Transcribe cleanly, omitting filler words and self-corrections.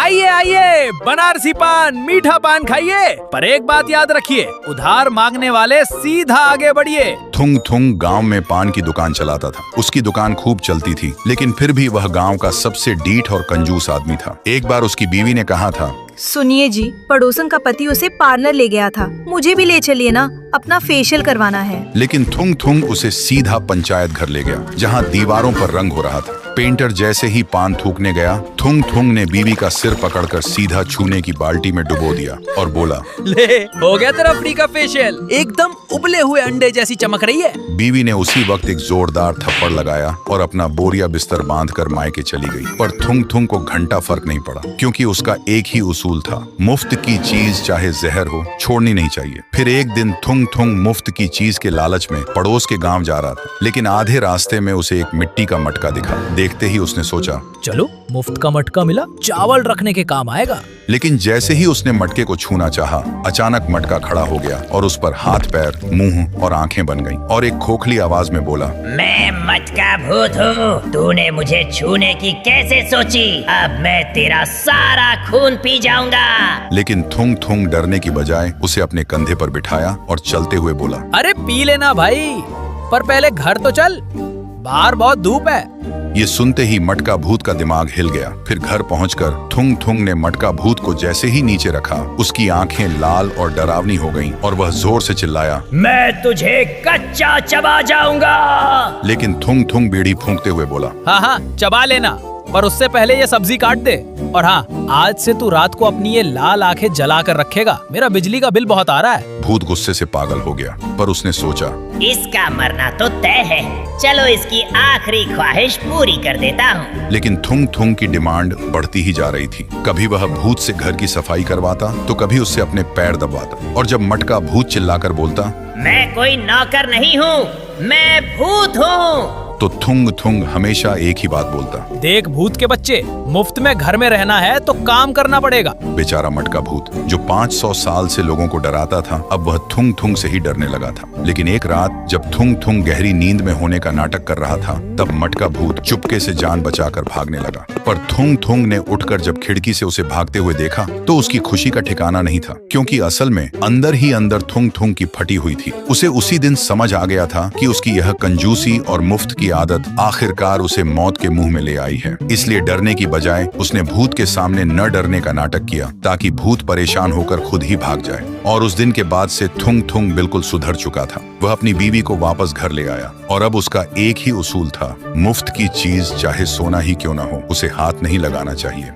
आइए आइए, बनारसी पान, मीठा पान खाइए। पर एक बात याद रखिए, उधार मांगने वाले सीधा आगे बढ़िए। थुंग थुंग गांव में पान की दुकान चलाता था। उसकी दुकान खूब चलती थी, लेकिन फिर भी वह गांव का सबसे डीठ और कंजूस आदमी था। एक बार उसकी बीवी ने कहा था, सुनिए जी, पड़ोसन का पति उसे पार्लर ले गया था, मुझे भी ले चलिए ना, अपना फेशियल करवाना है। लेकिन थुंग थुंग उसे सीधा पंचायत घर ले गया, जहां दीवारों पर रंग हो रहा था। पेंटर जैसे ही पान थूकने गया, थुंग थुंग ने बीवी का सिर पकड़कर सीधा छूने की बाल्टी में डुबो दिया और बोला, ले, हो गया तेरा फ्री का फेशियल, एकदम उबले हुए अंडे जैसी चमक रही है। बीवी ने उसी वक्त एक जोरदार थप्पड़ लगाया और अपना बोरिया बिस्तर बांधकर मायके चली गई। पर थुंग थुंग को घंटा फर्क नहीं पड़ा, क्योंकि उसका एक ही उसूल था, मुफ्त की चीज चाहे जहर हो, छोड़नी नहीं चाहिए। फिर एक दिन थुंग थुंग मुफ्त की चीज के लालच में पड़ोस के गांव जा रहा था, लेकिन आधे रास्ते में उसे एक मिट्टी का मटका दिखा। देखते ही उसने सोचा, चलो मुफ्त का मटका मिला, चावल रखने के काम आएगा। लेकिन जैसे ही उसने मटके को छूना चाहा, अचानक मटका खड़ा हो गया और उस पर हाथ पैर, मुंह और आंखें बन गईं और एक खोखली आवाज में बोला, मैं मटका भूत हूँ, तूने मुझे छूने की कैसे सोची? अब मैं तेरा सारा खून पी जाऊंगा। लेकिन थुंग थुंग डरने की बजाय उसे अपने कंधे पर बिठाया और चलते हुए बोला, अरे पी लेना भाई, पर पहले घर तो चल, बाहर बहुत धूप है। ये सुनते ही मटका भूत का दिमाग हिल गया। फिर घर पहुंचकर थुंग थुंग ने मटका भूत को जैसे ही नीचे रखा, उसकी आंखें लाल और डरावनी हो गईं और वह जोर से चिल्लाया, मैं तुझे कच्चा चबा जाऊंगा। लेकिन थुंग थुंग बीड़ी फूंकते हुए बोला, हाँ हाँ चबा लेना, पर उससे पहले ये सब्जी काट दे। और हाँ, आज से तू रात को अपनी ये लाल आंखें जला कर रखेगा, मेरा बिजली का बिल बहुत आ रहा है। भूत गुस्से से पागल हो गया, पर उसने सोचा, इसका मरना तो तय है, चलो इसकी आखिरी ख्वाहिश पूरी कर देता हूँ। लेकिन थुंग थुंग की डिमांड बढ़ती ही जा रही थी। कभी वह भूत से घर की सफाई करवाता, तो कभी उससे अपने पैर दबाता। और जब मटका भूत चिल्लाकर बोलता, मैं कोई नौकर नहीं हूँ, मैं भूत हूँ, तो थुंग थुंग हमेशा एक ही बात बोलता, देख भूत के बच्चे, मुफ्त में घर में रहना है तो काम करना पड़ेगा। बेचारा मटका भूत, जो 500 साल से लोगों को डराता था, अब वह थुंग थुंग से ही डरने लगा था। लेकिन एक रात जब थुंग थुंग गहरी नींद में होने का नाटक कर रहा था, तब मटका भूत चुपके से जान बचाकर भागने लगा। पर थुंग थुंग ने उठकर जब खिड़की से उसे भागते हुए देखा, तो उसकी खुशी का ठिकाना नहीं था, क्योंकि असल में अंदर ही अंदर थुंग थुंग की फटी हुई थी। उसे उसी दिन समझ आ गया था कि उसकी यह कंजूसी और मुफ्त की आदत आखिरकार उसे मौत के मुंह में ले आई है। इसलिए डरने की बजाय उसने भूत के सामने न डरने का नाटक किया, ताकि भूत परेशान होकर खुद ही भाग जाए। और उस दिन के बाद से थुंग थुंग बिल्कुल सुधर चुका था। वह अपनी बीवी को वापस घर ले आया और अब उसका एक ही उसूल था, मुफ्त की चीज चाहे सोना ही क्यों ना हो, उसे हाथ नहीं लगाना चाहिए।